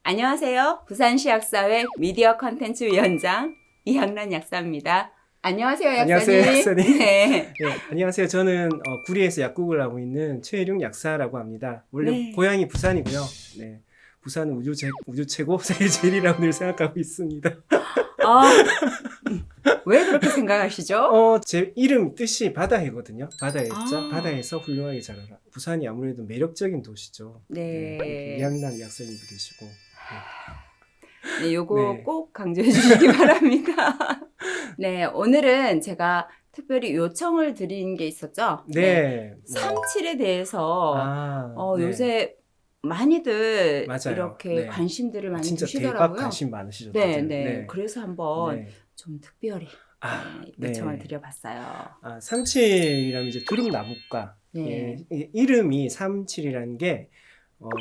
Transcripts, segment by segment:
안녕하세요. 부산시약사회 미디어 컨텐츠 위원장 이향란 약사입니다. 안녕하세요, 약사님. 안녕하세요, 약사님. 네. 네, 안녕하세요. 저는 구리에서 약국을 하고 있는 최혜룡 약사라고 합니다. 원래 네. 고향이 부산이고요. 네, 부산은 우주 최고, 세계 제일이라고 늘 생각하고 있습니다. 왜 그렇게 생각하시죠? 제 이름 뜻이 바다해거든요. 바다의 자, 아. 바다에서 훌륭하게 자라라. 부산이 아무래도 매력적인 도시죠. 네. 이향란 약사님도 계시고. 네, 요거 네. 꼭 강조해 주시기 바랍니다. 네, 오늘은 제가 특별히 요청을 드린 게 있었죠. 네. 37에 대해서 네. 요새 많이들 맞아요. 이렇게 네. 관심들을 많이 진짜 주시더라고요. 대박 관심 많으시죠. 네, 다들. 네. 그래서 한번 네. 좀 특별히 네. 요청을 드려봤어요. 37이라면 이제 두릅나무과. 네. 이름이 37이라는 게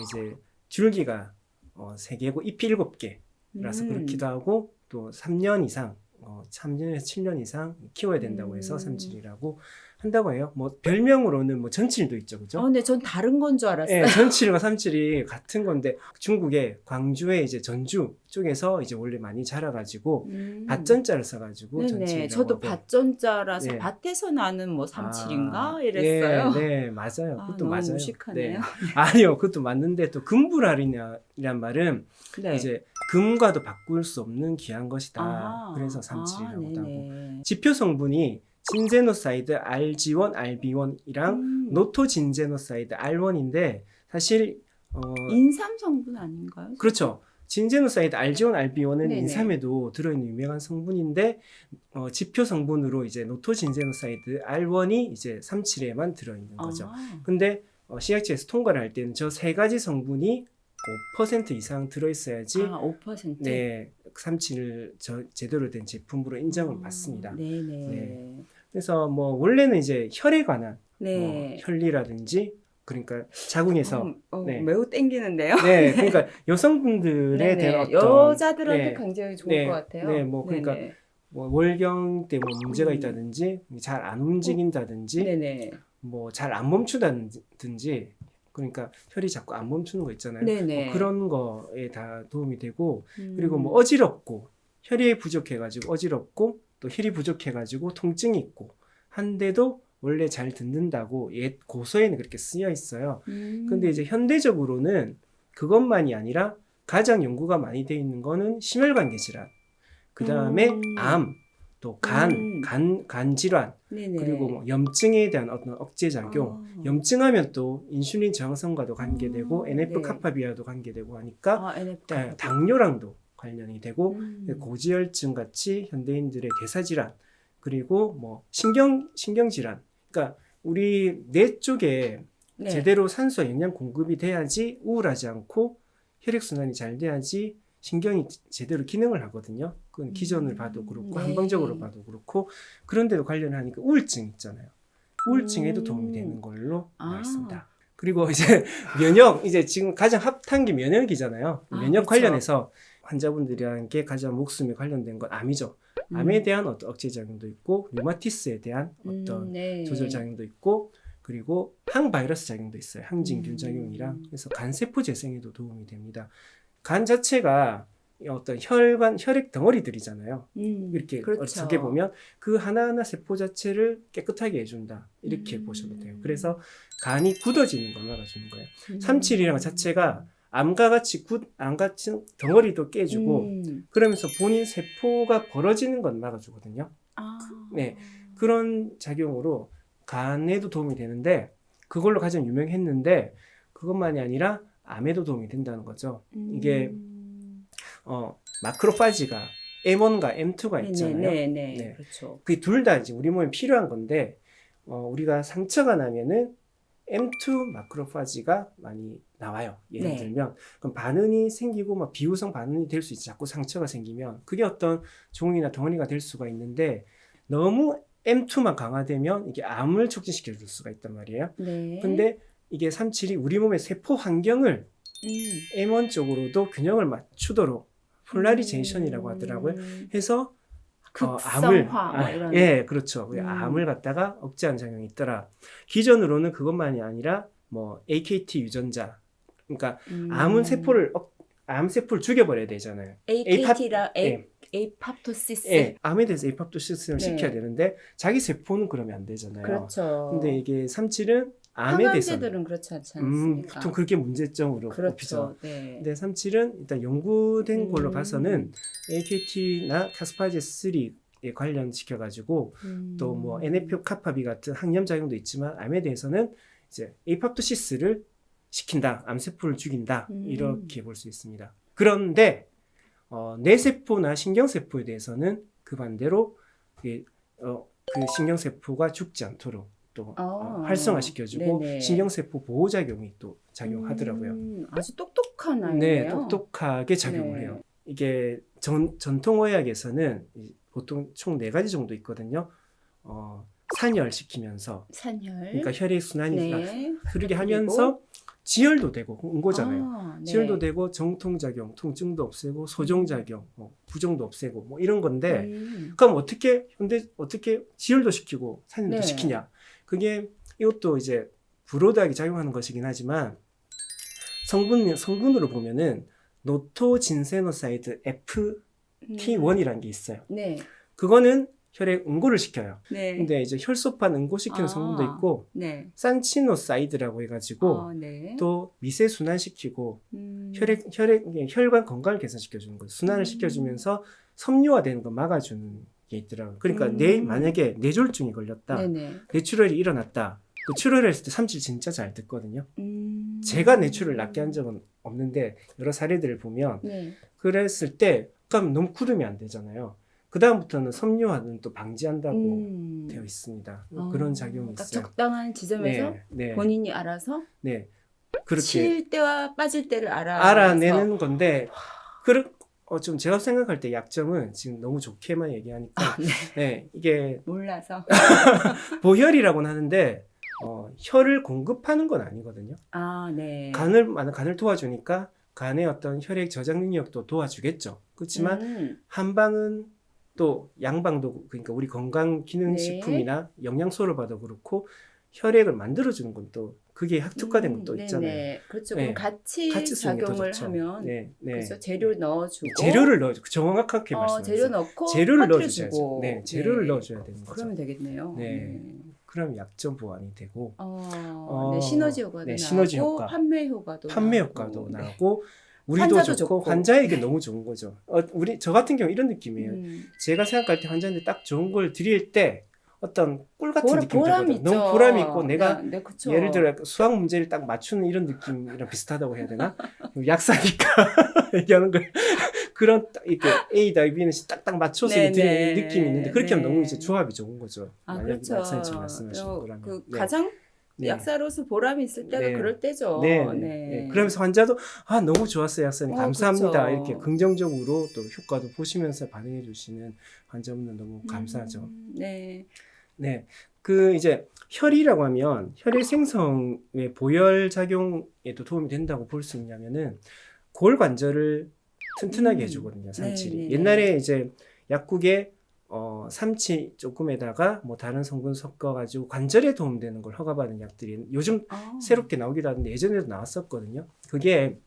이제 줄기가 3개고 잎이 7개라서 그렇기도 하고, 또 3년 이상 3년에서 7년 이상 키워야 된다고 해서 37이라고 한다고 해요. 뭐 별명으로는 뭐 전칠도 있죠, 그죠? 근데 전 다른 건 줄 알았어요. 네, 전칠과 37이 같은 건데, 중국의 광주의 이제 전주 쪽에서 이제 원래 많이 자라가지고 밭전자를 써가지고 네네. 전칠이라고 저도 하고. 밭전자라서 네. 밭에서 나는 뭐 37인가 이랬어요. 네, 맞아요. 그것도 너무 맞아요. 무식하네요. 네. 아니요, 그것도 맞는데, 또 금불알이란 말은 네. 이제 금과도 바꿀 수 없는 귀한 것이다. 그래서 37이라고도 하고. 네네. 지표 성분이 진제노사이드 RG1, RB1이랑 노토진제노사이드 R1인데, 사실 인삼 성분 아닌가요? 그렇죠. 진제노사이드 RG1, RB1은 네네. 인삼에도 들어있는 유명한 성분인데, 지표 성분으로 이제 노토진제노사이드 R1이 이제 37에만 들어있는 거죠. 근데 CRC에서 통과를 할 때는 저 세 가지 성분이 5% 이상 들어있어야지 5%? 네, 37을 제대로 된 제품으로 인정을 받습니다. 네네. 네. 그래서 뭐 원래는 이제 혈에 관한 네. 혈리라든지, 그러니까 자궁에서 네. 매우 땡기는데요. 네, 그러니까 여성분들에 네네. 대한 어떤 여자들한테 네, 굉장히 좋을 네, 것 같아요. 네, 뭐 그러니까 네네. 뭐 월경 때문에 문제가 있다든지, 잘 안 움직인다든지, 네네. 뭐 잘 안 멈추다든지, 그러니까 혈이 자꾸 안 멈추는 거 있잖아요. 네네. 뭐 그런 거에 다 도움이 되고, 그리고 뭐 음. 어지럽고 혈이 부족해가지고 어지럽고, 또 혈이 부족해가지고 통증이 있고 한데도 원래 잘 듣는다고 옛 고서에는 그렇게 쓰여 있어요. 근데 이제 현대적으로는 그것만이 아니라 가장 연구가 많이 돼 있는 거는 심혈관계 질환, 그 다음에 암, 또 간 질환, 네네. 그리고 뭐 염증에 대한 어떤 억제 작용, 염증하면 또 인슐린 저항성과도 관계되고 NF 네. 카파비아도 관계되고 하니까 NF 당뇨랑도 관련이 되고, 고지혈증 같이 현대인들의 대사 질환, 그리고 뭐 신경 질환, 그러니까 우리 뇌 쪽에 네. 제대로 산소와 영양 공급이 돼야지 우울하지 않고, 혈액 순환이 잘 돼야지 신경이 제대로 기능을 하거든요. 그건 기전을 봐도 그렇고 네. 한방적으로 봐도 그렇고, 그런데도 관련하니까 우울증 있잖아요. 우울증에도 도움이 되는 걸로 나와 있습니다. 그리고 이제 면역, 이제 지금 가장 핫한 게 면역이잖아요. 면역 그렇죠. 관련해서 환자분들에게 가장 목숨에 관련된 건 암이죠. 암에 대한 어떤 억제작용도 있고, 류마티스에 대한 어떤 네. 조절작용도 있고, 그리고 항바이러스 작용도 있어요. 항진균 작용이랑. 그래서 간세포 재생에도 도움이 됩니다. 간 자체가 어떤 혈액 덩어리들이잖아요. 이렇게 그렇죠. 어떻게 보면 그 하나하나 세포 자체를 깨끗하게 해준다, 이렇게 보셔도 돼요. 그래서 간이 굳어지는 걸 막아주는 거예요. 37이라는 자체가 암과 같이 암 같은 덩어리도 깨주고, 그러면서 본인 세포가 벌어지는 건 막아주거든요. 네, 그런 작용으로 간에도 도움이 되는데, 그걸로 가장 유명했는데, 그것만이 아니라 암에도 도움이 된다는 거죠. 이게 마크로파지가 M1과 M2가 있잖아요. 네. 그렇죠. 그 둘 다 이제 우리 몸에 필요한 건데, 우리가 상처가 나면은 M2 마크로파지가 많이 나와요. 예를 네. 들면 그럼 반응이 생기고 막 비후성 반응이 될 수 있지. 자꾸 상처가 생기면 그게 어떤 종이나 덩어리가 될 수가 있는데, 너무 M2만 강화되면 이게 암을 촉진시켜 줄 수가 있단 말이에요. 네. 근데 이게 37이 우리 몸의 세포 환경을 M1 쪽으로도 균형을 맞추도록 폴라리제이션이라고 하더라고요. 해서 극성화 이런. 예, 그렇죠. 암을 갖다가 억제하는 작용이 있더라. 기존으로는 그것만이 아니라 뭐 AKT 유전자, 그러니까 암은 세포를 암세포를 죽여버려야 되잖아요. AKT라 예. 에이팝토시스. 예, 암에 대해서 에이팝토시스를 네. 시켜야 되는데 자기 세포는 그러면 안 되잖아요. 그렇죠. 근데 이게 37은 암에 대해서 항암제들은 그렇지 않지 않습니까? 보통 그렇게 문제점으로 꼽히죠. 그렇죠. 네. 근데 37은 일단 연구된 걸로 봐서는 AKT나 카스파제3에 관련시켜 가지고 또 뭐 NF 카파비 같은 항염 작용도 있지만 암에 대해서는 이제 에이팝토시스를 시킨다, 암세포를 죽인다 이렇게 볼 수 있습니다. 그런데 뇌세포나 신경세포에 대해서는 그 반대로 그 신경세포가 죽지 않도록 또 활성화시켜주고 네네. 신경세포 보호작용이 또 작용하더라고요. 아주 똑똑한 아이네요. 네, 똑똑하게 작용을 네. 해요. 이게 전통의학에서는 보통 총 4가지 정도 있거든요. 산열시키면서 산혈. 그러니까 혈액 순환이 네. 흐르게 하면서 지혈도 되고 온 거잖아요. 아, 네. 지혈도 되고 정통작용, 통증도 없애고 소종작용, 부종도 없애고 뭐 이런 건데 그럼 어떻게 지혈도 시키고 산혈도 네. 시키냐? 그게 이것도 이제 불호되게 작용하는 것이긴 하지만 성분으로 보면은 노토진세노사이드 FT1이라는 게 있어요. 네. 그거는 혈액 응고를 시켜요. 네. 근데 이제 혈소판 응고시키는 성분도 있고 네. 산치노사이드라고 해가지고 네. 또 미세 순환시키고 혈관 건강을 개선시켜주는 거예요. 순환을 시켜주면서 섬유화되는 거 막아주는 게 있더라고요. 그러니까 만약에 뇌졸중이 걸렸다, 네네. 뇌출혈이 일어났다. 그 출혈했을 때 37 진짜 잘 듣거든요. 제가 뇌출혈을 낫게 한 적은 없는데 여러 사례들을 보면 네. 그랬을 때 그럼 너무 굳으면 안 되잖아요. 그 다음부터는 섬유화는 또 방지한다고 되어 있습니다. 그런 작용이 딱 있어요. 적당한 지점에서 네. 본인이 알아서 네. 그렇게 칠 때와 빠질 때를 알아내는 건데 좀 제가 생각할 때 약점은 지금 너무 좋게만 얘기하니까 네, 이게 몰라서 보혈이라고는 하는데 혈을 공급하는 건 아니거든요. 네. 간을 도와주니까 간의 어떤 혈액 저장 능력도 도와주겠죠. 그렇지만 한방은 또 양방도 그러니까 우리 건강 기능 식품이나 영양소를 봐도 그렇고 혈액을 만들어주는 건 또 그게 특화된 것도 있잖아요. 네네. 그렇죠. 네. 그럼 같이 쓰는 게 더 작용을 좋죠. 하면 네. 그래서 재료를 넣어주고 재료를 넣어주고 정확하게 말씀하세요. 재료 넣고 재료를 퍼뜨려주고. 넣어주셔야죠. 네, 재료를 넣어줘야 되는 거죠. 그러면 되겠네요. 네. 그럼 약점 보완이 되고 네, 시너지 효과도 나고 시너지 효과. 판매 효과도 나고 네. 나고 우리도 환자도 좋고 좋고. 환자에게 너무 좋은 거죠. 저 같은 경우 이런 느낌이에요. 제가 생각할 때 환자한테 딱 좋은 걸 드릴 때 어떤 꿀 같은 느낌이 보람 들거든요. 있죠. 너무 보람이 있고 내가 네, 그쵸. 예를 들어 수학 문제를 딱 맞추는 이런 느낌이랑 비슷하다고 해야 되나? 약사니까 얘기하는 걸 그런 이렇게 A다 B는 딱딱 맞춰서 네, 드리는 네. 느낌이 있는데 그렇게 하면 네. 너무 이제 조합이 좋은 거죠. 만약 그렇죠. 약사님 지금 말씀하시는 거라면. 네. 가장 네. 약사로서 보람이 있을 때가 네. 그럴 때죠. 네. 그러면서 환자도 너무 좋았어요, 약사님. 감사합니다. 그렇죠. 이렇게 긍정적으로 또 효과도 보시면서 반응해 주시는 환자분들 너무 감사하죠. 네. 네. 이제 혈이라고 하면 혈액 생성의 보혈 작용에도 도움이 된다고 볼 수 있냐면은 골관절을 튼튼하게 해주거든요, 삼칠이. 네. 옛날에 이제 약국에 삼치 조금에다가 뭐 다른 성분 섞어가지고 관절에 도움되는 걸 허가받은 약들이 요즘 새롭게 나오기도 하는데 예전에도 나왔었거든요. 그게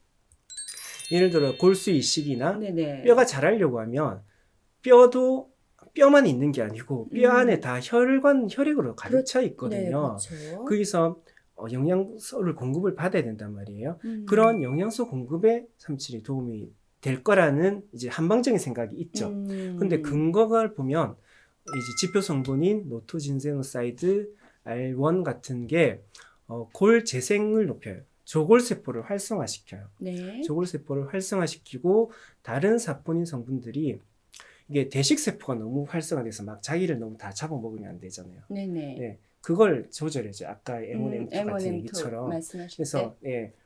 예를 들어 골수 이식이나 네네. 뼈가 자라려고 하면 뼈만 있는 게 아니고 뼈 안에 다 혈액으로 가득 차 있거든요. 네, 그렇죠. 거기서 영양소를 공급을 받아야 된단 말이에요. 그런 영양소 공급에 삼칠이 도움이 될 거라는 이제 한방적인 생각이 있죠. 근데 근거를 보면 이제 지표 성분인 노토진세노사이드 R1 같은 게 골 재생을 높여요. 조골세포를 활성화시켜요. 네. 조골세포를 활성화시키고 다른 사포닌 성분들이 이게 대식세포가 너무 활성화돼서 막 자기를 너무 다 잡아먹으면 안 되잖아요. 네네. 네, 그걸 조절해야죠. 아까 M1, M2 같은 M1, 얘기처럼. 말씀하실 그래서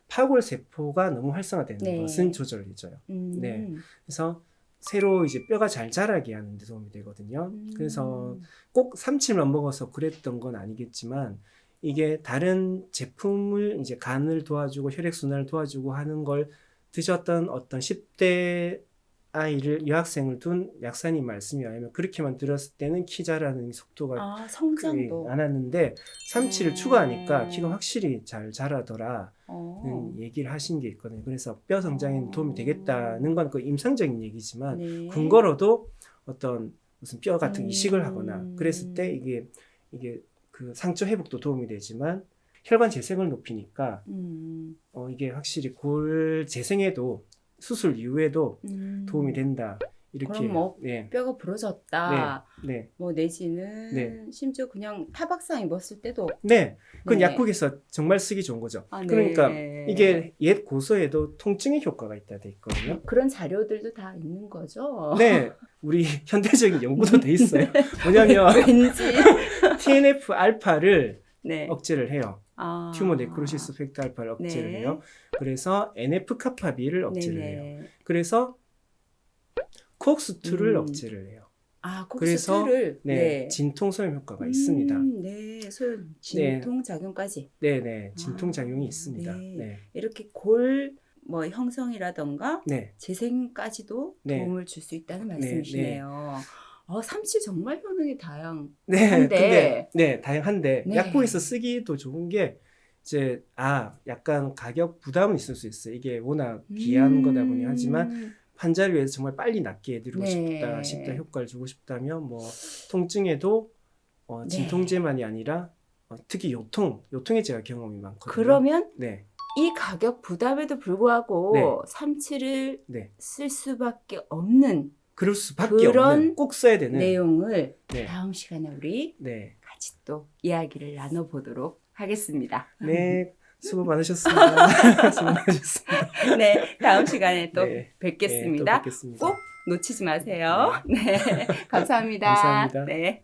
파골세포가 너무 활성화되는 네. 것은 조절해줘요. 때. 네. 그래서 새로 이제 뼈가 잘 자라게 하는 데 도움이 되거든요. 그래서 꼭 삼칠만 먹어서 그랬던 건 아니겠지만 이게 다른 제품을 이제 간을 도와주고 혈액순환을 도와주고 하는 걸 드셨던 어떤 10대 아이를 여학생을 둔 약사님 말씀이 아니면 그렇게만 들었을 때는 키 자라는 속도가 아, 성장도. 안 왔는데 37을 추가하니까 키가 확실히 잘 자라더라. 어. 얘기를 하신 게 있거든요. 그래서 뼈 성장에 도움이 되겠다는 건 그 임상적인 얘기지만 네. 근거로도 어떤 무슨 뼈 같은 이식을 하거나 그랬을 때 이게 그 상처 회복도 도움이 되지만 혈관 재생을 높이니까 이게 확실히 골 재생에도 수술 이후에도 도움이 된다. 이렇게 그럼 뭐 네. 뼈가 부러졌다. 네. 뭐 내지는 네. 심지어 그냥 타박상 입었을 때도 네. 그건 네. 약국에서 정말 쓰기 좋은 거죠. 아, 네. 그러니까 이게 옛 고서에도 통증의 효과가 있다 돼 있거든요. 그런 자료들도 다 있는 거죠. 네. 우리 현대적인 연구도 돼 있어요. 뭐냐면 왠지 TNF 알파를 네. 억제를 해요. 아. 튜머 네크로시스 팩터 알파를 억제를 네. 해요. 그래서 NF 카파비를 억제를 네네. 해요. 그래서 콕스2를 음. 억제를 해요. 아, 그래서 콕스2를 네, 진통 소염 효과가 있습니다. 네, 소염 진통 작용까지. 네, 진통 아, 작용이 있습니다. 네. 네. 이렇게 골 뭐 형성이라던가 네. 재생까지도 네. 도움을 줄 수 있다는 네, 말씀이시네요. 삼치 정말 효능이 다양한데. 네, 근데 네, 다양한데 네. 약국에서 쓰기도 좋은 게 이제 약간 가격 부담은 있을 수 있어요. 이게 워낙 귀한 거다 보니 하지만 환자를 위해서 정말 빨리 낫게 해드리고 네. 싶다, 효과를 주고 싶다면 뭐 통증에도 진통제만이 아니라 특히 요통에 제가 경험이 많거든요. 그러면 네, 이 가격 부담에도 불구하고 네. 삼치를 네, 쓸 수밖에 없는 그럴 수밖에 그런 없는 꼭 써야 되는 내용을 네, 다음 시간에 우리 네, 같이 또 이야기를 나눠보도록 하겠습니다. 네, 수고 많으셨습니다. 수고 많으셨습니다. 네, 다음 시간에 또 네. 뵙겠습니다. 네, 또 뵙겠습니다. 꼭 놓치지 마세요. 네, 감사합니다. 감사합니다. 네.